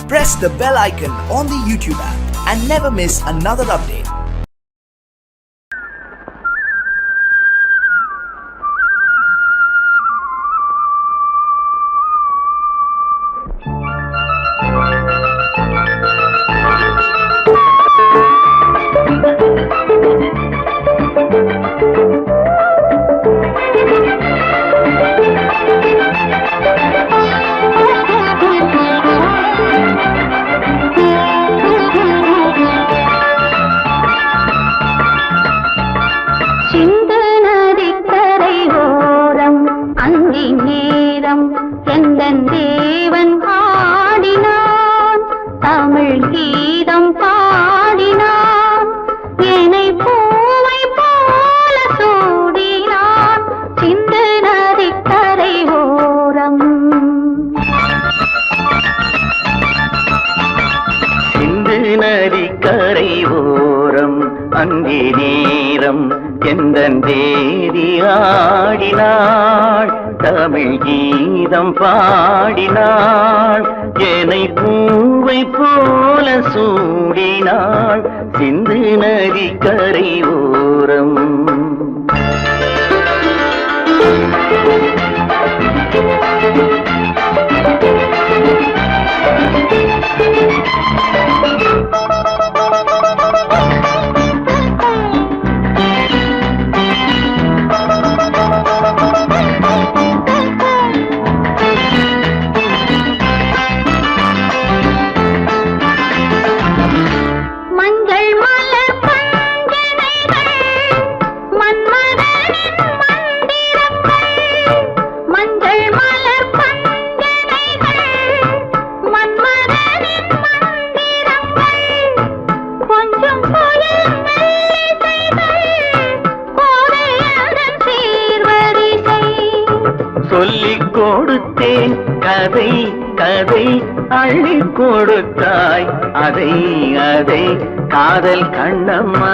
Press the bell icon on the YouTube app and never miss another update. தேவன் பாடினான் தமிழ் கீதம் பாடினான் என்னை பூவை போல சூடினான் சிந்து நதிக்கரை ஓரம் சிந்து நதிக்கரை ஓரம் அங்கே நேரம் எந்தன் தேவி ஆடினாள் தமிழ் கீதம் பாடினாள் என்னை பூவை போல சூடினாள் சிந்து நதிக்கரை ஓரம் சொல்லிக் கொடுத்தேன் கதை கதை அள்ளி கொடுத்தாய் அதை அதை காதல் கண்ணம்மா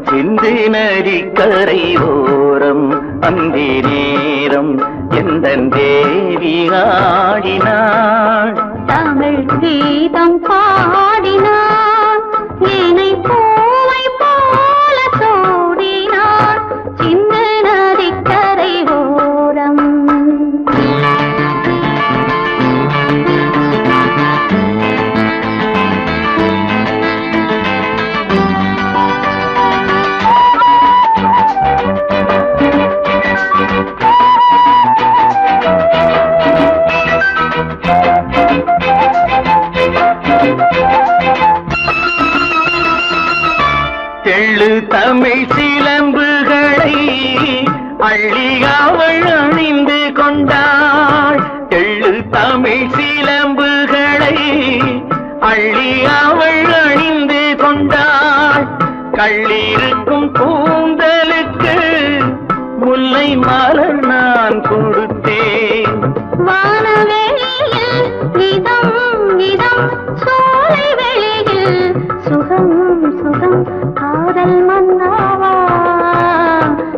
சிந்து நதிக்கரை ஓரம் அந்தி நேரம் எந்தன் தேவி ஆடினாள் தமிழ் கீதம் பாடினான் என்னை பூவை போல சூடினான் சிந்து நதிக்கரை ஓரம் தெள்ளு தமிழ் சிலம்புகளை அள்ளி அவள் அணிந்து கொண்டாள் தெள்ளு தமிழ் சிலம்புகளை அள்ளி அவள் அணிந்து கொண்டாள் கள்ளிருக்கும் கூந்தலுக்கு முல்லை மலர் நான் கொடுத்தேன் வானவெளியில் இதம் இதம் சோலை வெளியில் சுகம் சுகம் காதல் மன்னாவா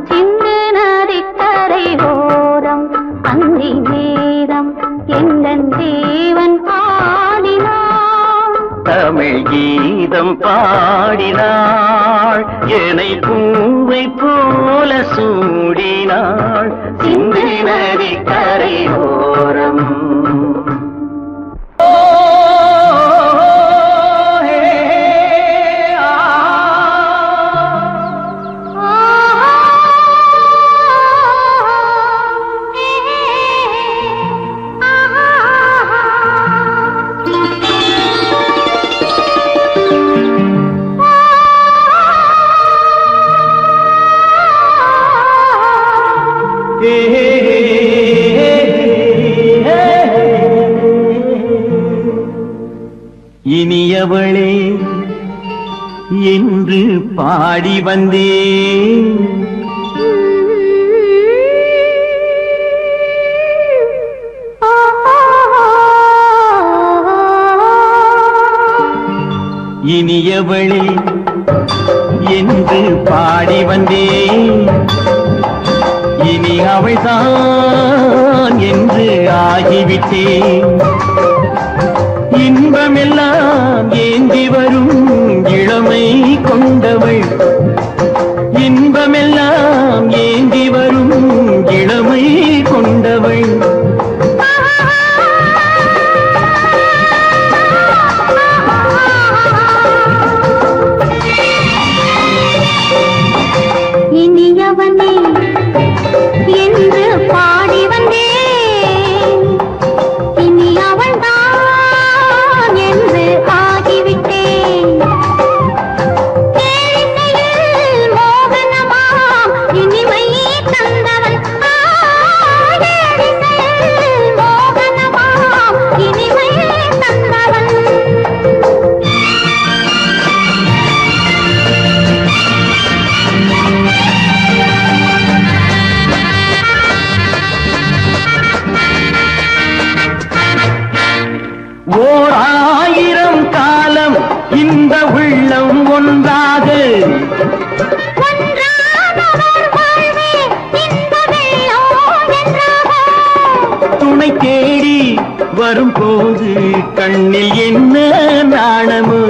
சிந்து நதிக்கரை ஓரம் அந்தி நேரம் எந்தன் தேவன் பாடினான் தமிழ் கீதம் பாடினாள் என்னை பூவை போல சூடினாள் சிந்து நதிக்கரை ஓரம் இனியவளே என்று பாடி வந்தேன் இனியவளே என்று பாடி வந்தேன் இனி அவள்தான் என்று ஆகிவிட்டேன் இன்பமெல்லாம் ஏந்தி வரும் இளமை கொண்டவள் இன்பமெல்லாம் ஏந்தி வரும் இளமை கொண்டவள் இனியவனே என்று பாடி வந்தேன் இனி அவள்தான் என்று ஆகிவிட்டேன் கேளிசையில் மோகனமாம் இனிமை தந்தவன் கேளிசையில் மோகனமாம் இனிமை தந்தவன் ஓர் ஆயிரம் காலம் இந்த உள்ளம் ஒன்றாக துணை தேடி வரும்போது கண்ணில் என்ன நாணமோ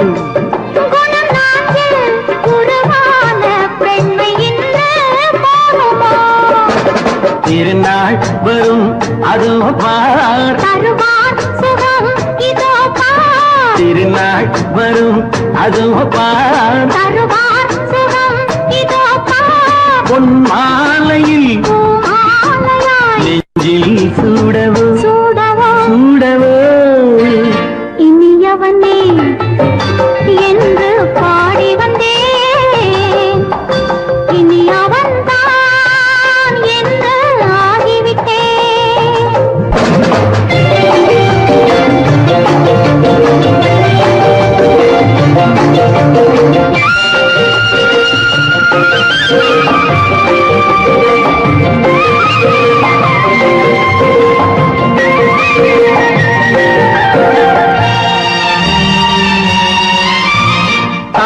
திருநாள் வரும் அதோ பார் திருநாள் வரும் அதோ பார் பொன் மாலையில் நெஞ்சில் சூடவோ சூடவோ இனியவனே என்று பாடி வந்தேன் இனி அவன்தான் என்று ஆகிவிட்டேன்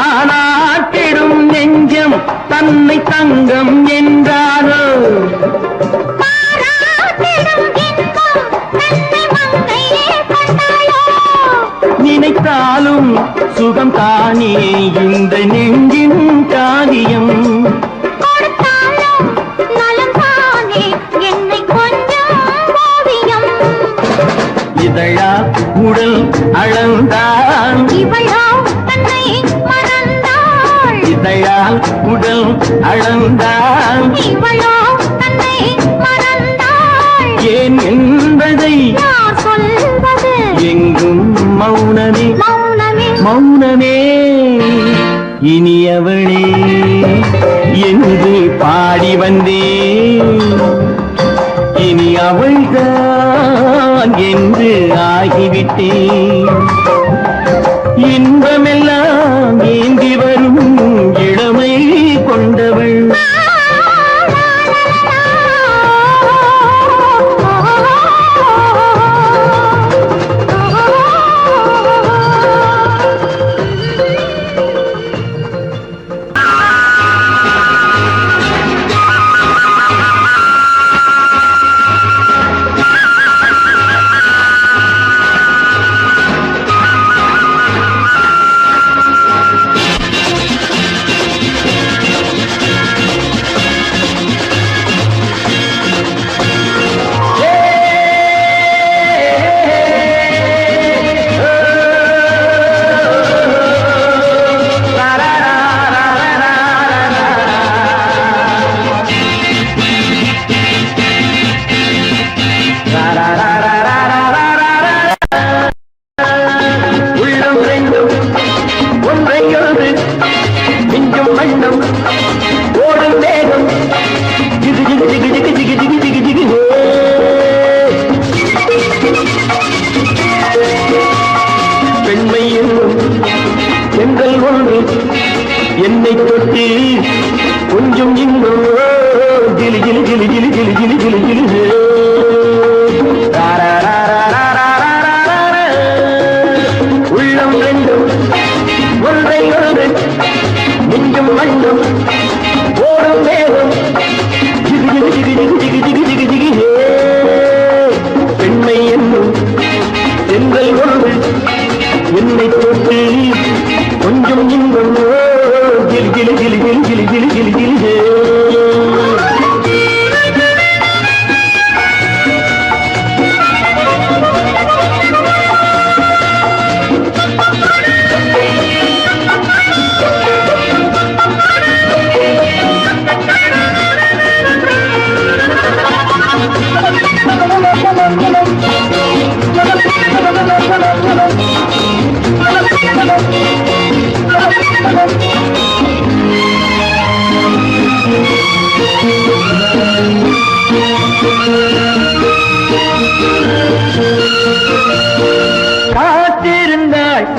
தானாட்டிடும் நெஞ்சம் தன்னை தங்கம் என்றாரோ நினைத்தாலும் சுகம் தானே இந்த நெஞ்சின் காரியம் இதழா உடல் அளந்தான் இதழால் உடல் அளந்தான் ஏன் என்பதை எங்கும் மௌனமே மௌனமே இனியவளே என்று பாடி வந்தேன் இனி அவள்தான் என்று ஆகிவிட்டேன் இன்பமெல்லாம் ஏந்தி வரும் இளமை கொண்டவள் என்னை தொட்டு கொஞ்சம் இன்னும் கிளி கிளி கிளி கிளி கிளி கிளி கிளி கிளி உள்ளம் ரெண்டும் ஒன்றை ஒன்று நெஞ்சும் மண்ணும் ஓடும் வேகம் ஜிகு ஜிகு ஜிகு ஜிகு ஜிகு ஜிகு ஜிகு ஜிகு பெண்மை என்னும் செங்கல் ஒன்று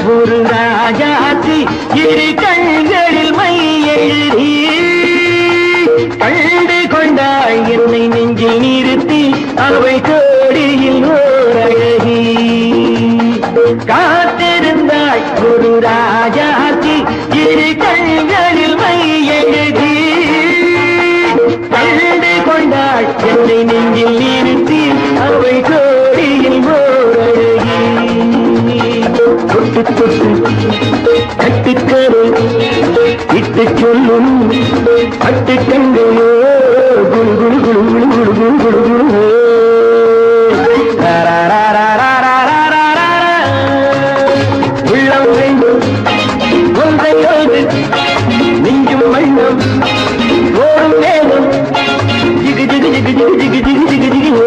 ஒரு ராஜாத்தி இரு கண்களில் மை எழுதி கண்டு கொண்டாய் என்னை நெஞ்சில் நிறுத்தி அவை கோடியில் ஓர் அழகி காத்திருந்தாய் ஒரு ராஜாத்தி இரு கண்களில் மை எழுதி கண்டு கொண்டாய் என்னை நெஞ்சில் நிறுத்தி அவை கோடியில் ஓர் அழகி தொட்டு தொட்டு கட்டுக்கரு இட்டு சொல்லும் பட்டு கண்களோ குழு குழு குழு குழு குழு குழு குழு குழு உள்ளம் வேண்டும் ஒன்றையோடு நெஞ்சும் வண்ணம் ஓடும் வேகம் ஜிகு ஜிகு ஜிகு ஜிகு ஜிகு ஜிகு ஜிகு ஜிகு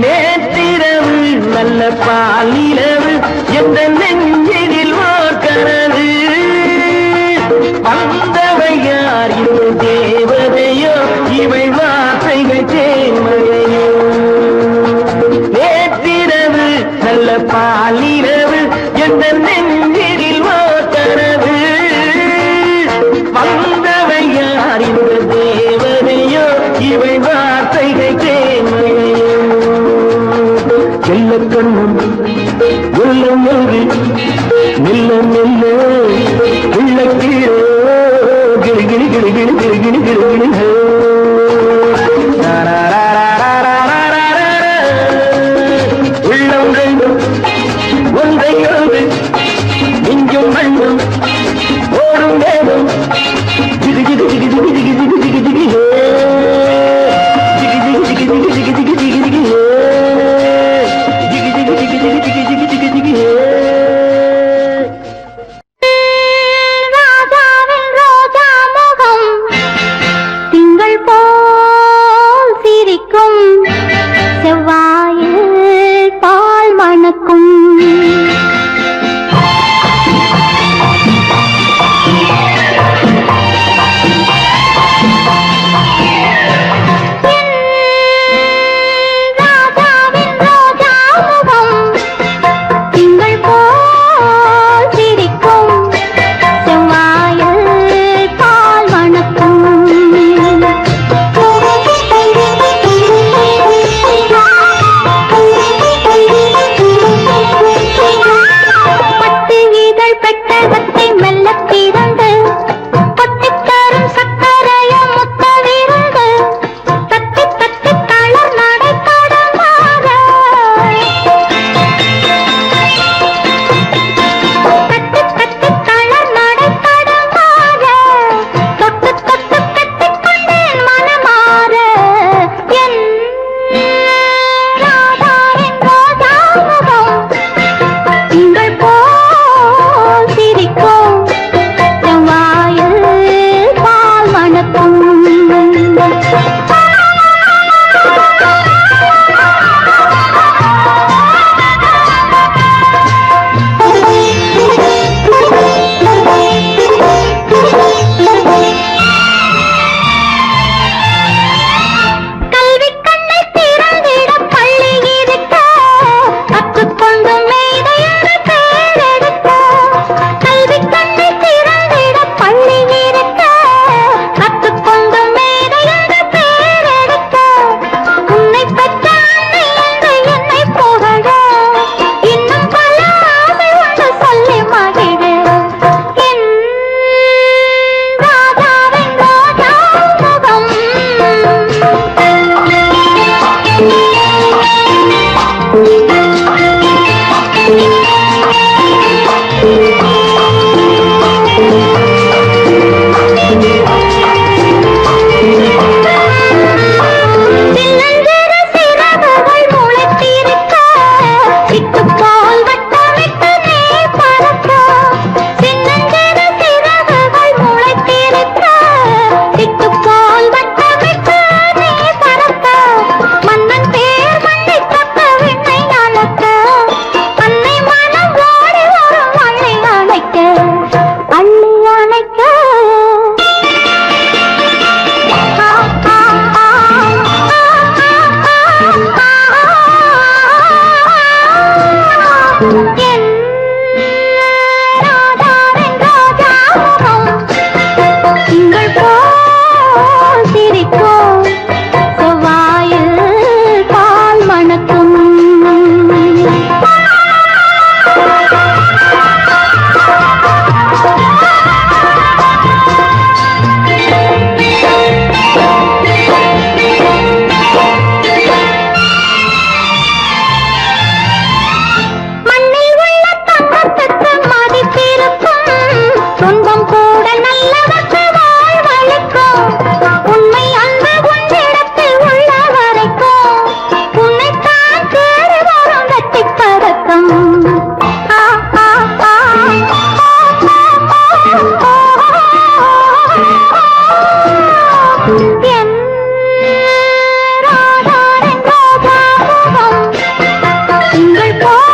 நேற்றிரவு நல்ல பாலிரவு எந்த நெஞ்சினில் ஓர் கனவு வந்தவை யார் இந்த தேவதையோ இவை வார்த்தைகள் தேன்மழையோ நேற்றிரவு நல்ல பாலிரவு எந்த நெஞ்சினில் ஓர் கனவு வந்தவை யார் இந்த தேவதையோ இவை வார்த்தைகள் தேன்மழையோ செல்ல கண்ணும் உள்ளம் எழுதி மெல்ல மெல்ல உள்ள கீழோ கிளி கிளி கிளி கிளி கிளி கிளி கிளி கிளி உள்ளம் ரெண்டும் ஒன்றை எழுது நெஞ்சும் மண்ணும் ஓடும் வேகம் ஜிகு ஜிகு ஜிகு ஜிகு ஜிகு ஜிகு ஜிகு ஜிகு ஜிகு ஜிகு ஜிகு ஜிகு ஜிகு ஜிகு ஜிகு ராஜாவின் ரோஜா முகம் திங்கள் போல் சிரிக்கும் செவ்வாயில் பால் மணக்கும் ராஜாவின் ரோஜா முகம் திங்கள் என் ராஜாவின் ரோஜா முகம் திங்கள் போல் சிரிக்கும் செவ்வாயில் பால் மணக்கும் மண்ணில் உள்ள தங்கத்துக்கு மதிப்பிருக்கும் சொந்தம் கூட நல்லவற்றை வாழ்வளிக்கும் உண்மை அன்பு உன்னிடத்தில் உள்ள வரைக்கும் உன்னைத்தான் தேடி வரும் வெற்றிப் பதக்கம் ஆ, ஆ, ஆ, என் ராஜாவின் ரோஜா முகம் திங்கள் போல்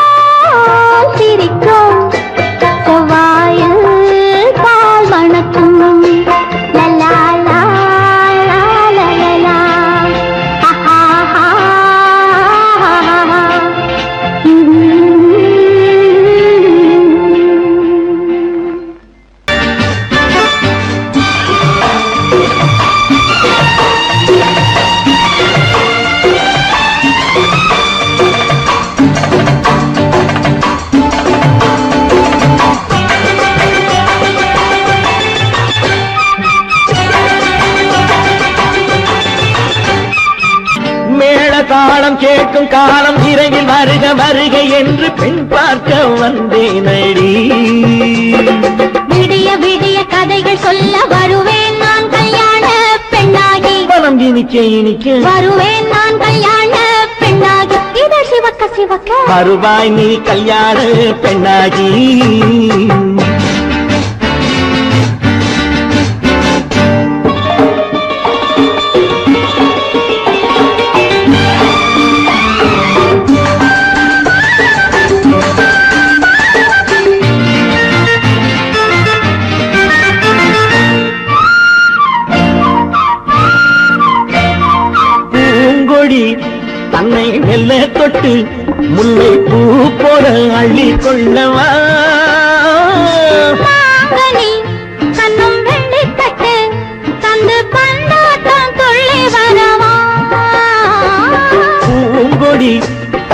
சிரிக்கும் செவ்வாயில் பால் மணக்கும் லலா லா லா லலா ஆஹா மேள தாளம் கேட்கும் காலம் விரைவில் வருக வருக என்று பெண் பார்க்க வந்தேனடி. விடிய விடிய கதைகள் சொல்ல வருவேன் நான் கல்யாண பெண்ணாகி மனம் இனிக்க இனிக்க வருவேன் நான் கல்யாண பெண்ணாகி இதழ் சிவக்க சிவக்க வருவாய் நீ கல்யாண பெண்ணாகி. பூங்கொடி தன்னை மெல்ல தொட்டு முல்லை பூ போல அள்ளி கொள்ளவா. மாங்கனி கண்ணும் வெள்ளித்தட்டு தந்து பந்தாட்டம் துள்ளி வரவா. பூங்கொடி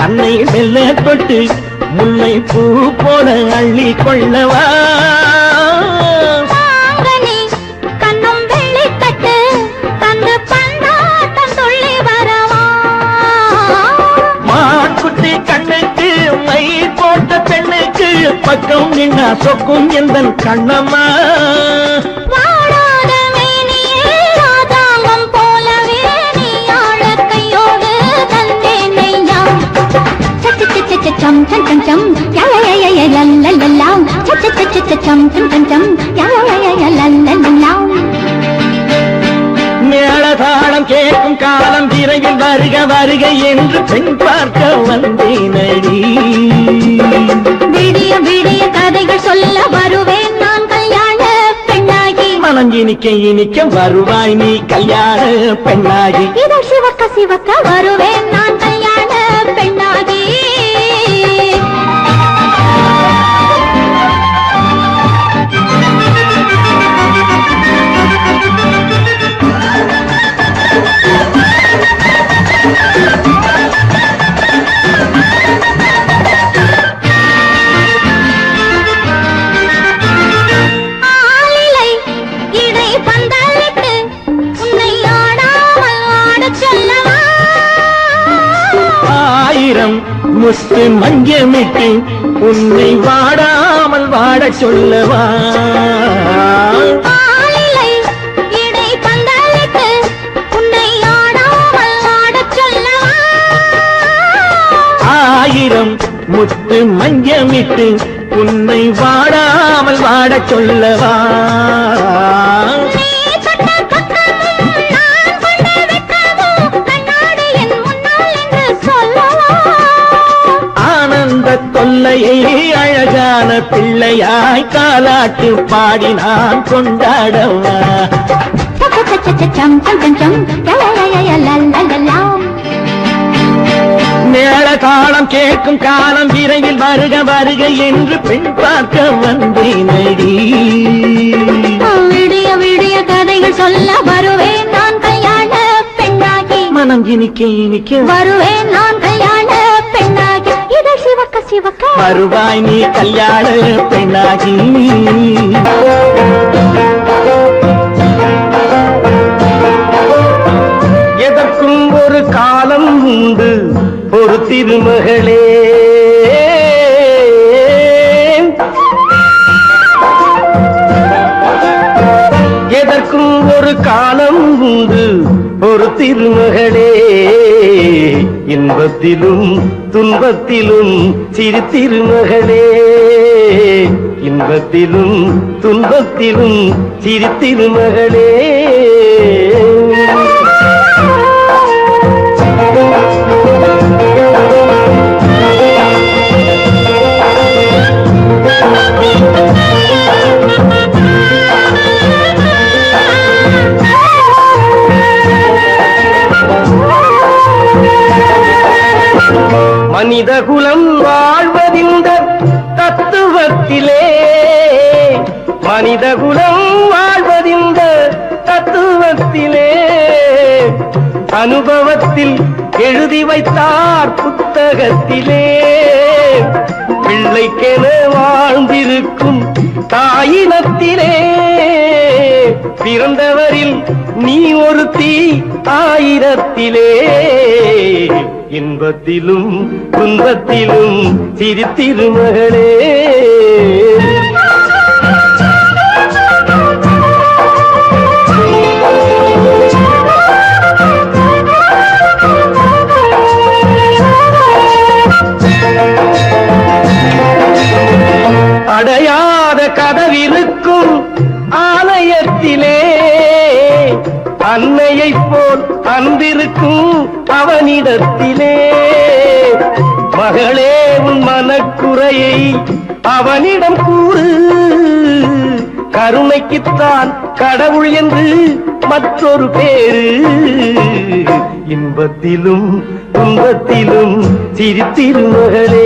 தன்னை மெல்ல தொட்டு முல்லை பூ போல அள்ளி கொள்ளவா. மாங்கனி கண்ணும் வெள்ளித்தட்டு தந்து பந்தாட்டம் துள்ளி வரவா. மான்குட்டி கண்ணுக்கு மை போட்ட பெண்ணுக்கு பக்கம் நின்னா சொக்கும் எந்தன் கண்ணம்மா. வாடாத மேனியே ராதாங்கம் போலவே நீ ஆழக் கையோடு தந்தேன் நெய்யாம். சம் சம் சம் சம் யய லல்லல்லாம் சம் சம் சம் சம் யய லல்லல்லாம். மேளதாளம் கேட்கும் காலம் விரைவில் வருக வருக என்று பெண் பார்க்க வந்தேனடி. விடிய விடிய கதைகள் சொல்ல வருவேன் நான் கல்யாண பெண்ணாகி மனம் இனிக்க இனிக்க வருவாய் நீ கல்யாண பெண்ணாகி. இதழ் சிவக்க சிவக்க வருவேன் நான் கல்யாண பெண்ணாகி. ஆலிலை இடை பந்தலிட்டு உன்னை ஆடாமல் ஆடச் சொல்லவா. ஆயிரம் முத்து மஞ்சமிட்டு உன்னை வாடாமல் வாடச் சொல்லவா. ஆலிலை இடை பந்தலிட்டு உன்னை ஆடாமல் ஆடச் சொல்லவா. ஆயிரம் முத்து மஞ்சமிட்டு உன்னை வாடாமல் வாடச் சொல்லவா. நீ தொட்ட பக்கமும் நான் கொண்ட வெட்கமும் கண்ணாடி என் முன்னால் என்று சொல்லவா. ஆனந்த தொல்லையை அழகான பிள்ளையாய் காலாட்டு பாடி நான் கொண்டாடவா. சம் சம் சம் சம் யய லல்லல்லாம். மேள தாளம் கேட்கும் காலம் விரைவில் வருக வருக என்று பெண் பார்க்க வந்தேனடி. விடிய விடிய கதைகள் சொல்ல வருவேன் நான் கல்யாண பெண்ணாகி. மனம் இனிக்க இனிக்க வருவேன் நான் கல்யாண பெண்ணாகி. இதை சிவக்க சிவக்க வருவாய் நீ கல்யாண பெண்ணாகி. எதற்கும் ஒரு காலம் உண்டு ஒரு திருமகளே. எதற்கும் ஒரு காலம் உண்டு ஒரு திருமகளே. இன்பத்திலும் துன்பத்திலும் சிறு திருமகளே. இன்பத்திலும் துன்பத்திலும் சிறு திருமகளே. மனித குலம் வாழ்வதிந்த தத்துவத்திலே. மனித குலம் வாழ்வதிந்த தத்துவத்திலே. அனுபவத்தில் எழுதி வைத்தார் புத்தகத்திலே. பிள்ளைக்கென வாழ்ந்திருக்கும் தாயினத்திலே. பிறந்தவரில் நீ ஒருத்தி ஆயிரத்திலே. இன்பத்திலும் துன்பத்திலும் சிறு திருமகளே. அடையாத கதவிருக்கும் ஆலயத்திலே. அன்னையைப் போல் அன்பிருக்கும் அவனிடத்திலே. மகளே உன் மனக்குறையை அவனிடம் கூறு. கருணைக்குத்தான் கடவுள் என்று மற்றொரு பேரு. இன்பத்திலும் துன்பத்திலும் சிறு திருமகளே.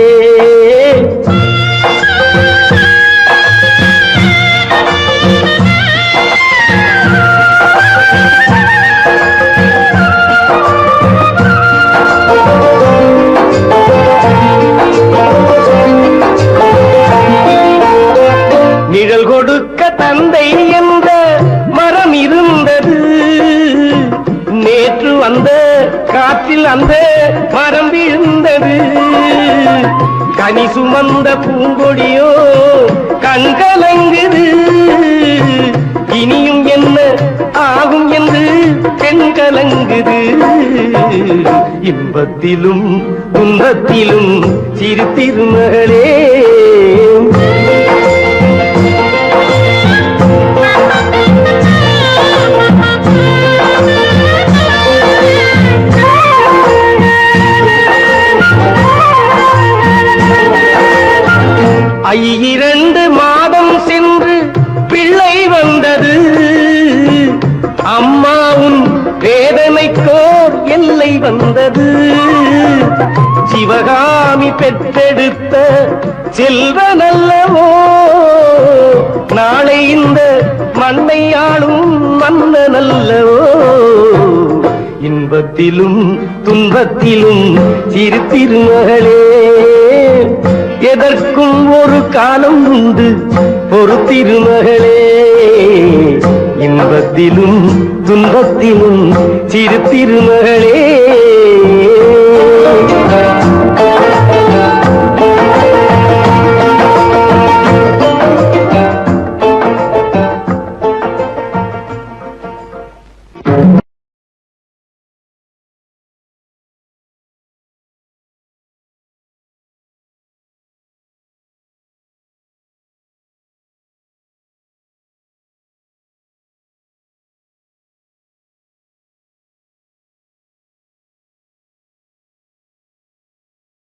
நிழல் கொடுக்க தந்தை என்ற மரம் இருந்தது. நேற்று வந்த காற்றில் அந்த மரம் விழுந்தது. கனி சுமந்த பூங்கொடியோ கண்கலங்குது. இனியும் என்ன ஆகும் என்று பெண் கலங்குது. இன்பத்திலும் துன்பத்திலும் சிறு திருமகளே. இரண்டு மாதம் சென்று பிள்ளை வந்தது. அம்மாவும் வேதனைக்கோர் எல்லை வந்தது. சிவகாமி பெற்றெடுத்த செல்வனல்லவோ. நாளை இந்த மண்ணை ஆளும் மன்னனல்லவோ. இன்பத்திலும் துன்பத்திலும் சிறு திருமகளே. எதற்கும் ஒரு காலம் உண்டு ஒரு திருமகளே. இன்பத்திலும் துன்பத்திலும் சிறு திருமகளே.